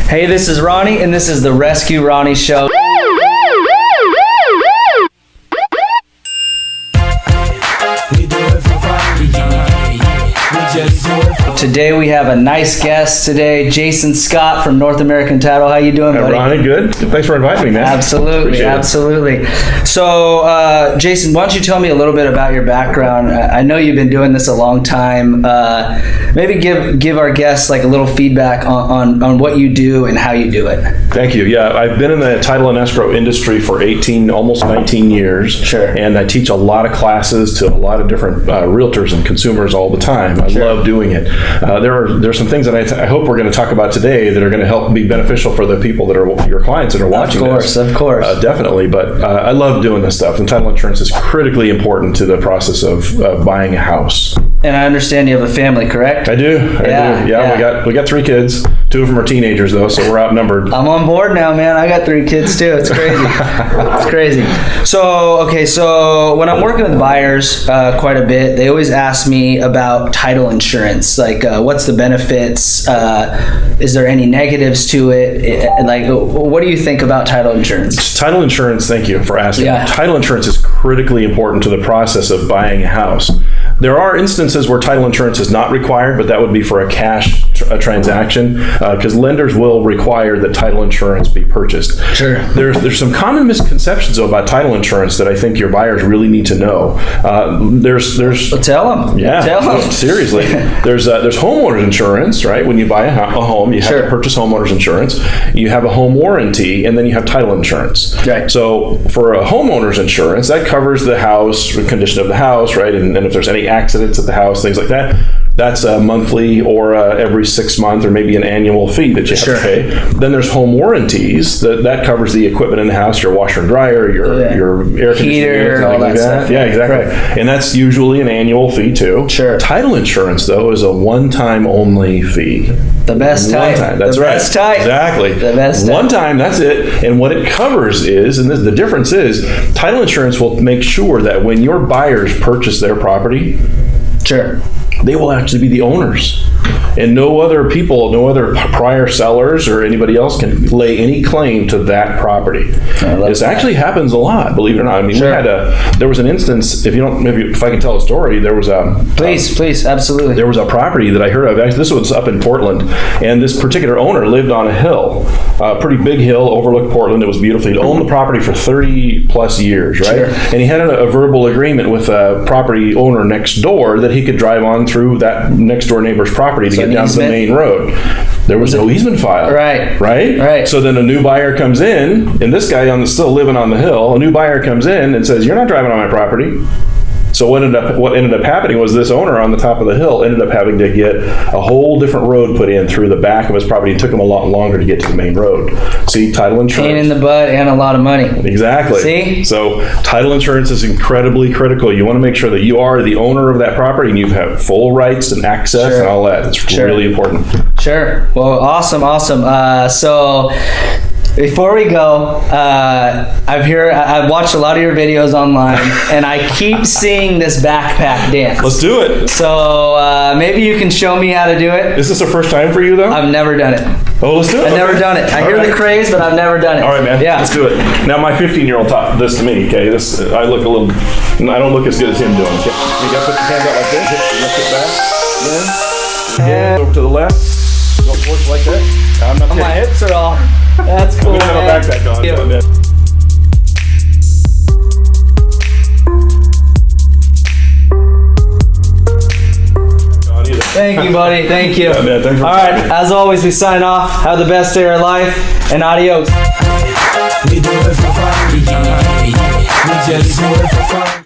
Hey, this is Ronnie, and this is the Rescue Ronnie Show. Today we have a nice guest today, Jason Scott from North American Title. How you doing, buddy? Ronnie, good. Thanks for inviting me, man. Absolutely. So, Jason, why don't you tell me a little bit about your background? I know you've been doing this a long time. Maybe give our guests like a little feedback on what you do and how you do it. Thank you. Yeah, I've been in the title and escrow industry for almost 19 years. Sure. And I teach a lot of classes to a lot of different realtors and consumers all the time. I love doing it. There's some things that I hope we're going to talk about today that are going to help be beneficial for the people that are your clients that are watching this. Of course. Definitely. But I love doing this stuff. And title insurance is critically important to the process of buying a house. And I understand you have a family, correct? I do. Yeah. We got 3 kids. 2 of them are teenagers though, so we're outnumbered. I'm on board now, man. I got 3 kids too. It's crazy. It's crazy. So when I'm working with buyers quite a bit, they always ask me about title insurance. Like, what's the benefits? Is there any negatives to it? Like, what do you think about title insurance? Title insurance, thank you for asking. Yeah. Title insurance is critically important to the process of buying a house. There are instances where title insurance is not required, but that would be for a cash transaction, because lenders will require that title insurance be purchased. Sure. There's some common misconceptions though about title insurance that I think your buyers really need to know. There's Well, tell them. Yeah, Tell them. seriously. There's homeowners insurance, right? When you buy a home, you have to purchase homeowners insurance. You have a home warranty, and then you have title insurance. Right. So for a homeowner's insurance, that covers the house, the condition of the house, right? And if there's any accidents at the house, things like that. That's a monthly or every 6 month or maybe an annual fee that you have to pay. Then there's home warranties that covers the equipment in the house, your washer and dryer, your air conditioning, heater, all that stuff. Yeah, exactly. Right. And that's usually an annual fee too. Sure. Title insurance though is a one-time only fee. The best type. One time. That's the right. Best type. Exactly. The best type. One time, that's it. And what it covers is, and the difference is, title insurance will make sure that when your buyers purchase their property, Sure. they will actually be the owners. And no other prior sellers or anybody else can lay any claim to that property. This actually happens a lot, believe it or not. I mean, there was an instance, if I can tell a story, there was a... Please, absolutely. There was a property that I heard of, actually this was up in Portland, and this particular owner lived on a hill, a pretty big hill, overlooked Portland. It was beautiful. He'd owned the property for 30 plus years, right? Sure. And he had a verbal agreement with a property owner next door that he could drive on through that next door neighbor's property to get down to the main road. There was no easement filed. Right. So then a new buyer comes in, and this guy still living on the hill, a new buyer comes in and says, "You're not driving on my property." So what ended up happening was this owner on the top of the hill ended up having to get a whole different road put in through the back of his property. It took him a lot longer to get to the main road. See, title insurance. Pain in the butt and a lot of money. Exactly. See? So title insurance is incredibly critical. You want to make sure that you are the owner of that property and you have full rights and access and all that. It's really important. Sure. Well, awesome. So before we go, I've watched a lot of your videos online, and I keep seeing this backpack dance. Let's do it. So maybe you can show me how to do it. Is this the first time for you, though? I've never done it. Oh, let's do it. I've never done it. I hear the craze, but I've never done it. All right, man. Yeah. Let's do it. Now, my 15-year-old taught this to me, okay? I don't look as good as him doing it. You got to put your hands out like this. Lift it back. Then, hands over to the left. Go forward like that. I'm not kidding. My hips are all... That's cool, I'm going to have a backpack on. Yeah. Thank you, buddy. Thank you. Yeah, man, thanks for all right. As always, we sign off. Have the best day of your life, and adios. We do it for fun. We just do it for fun.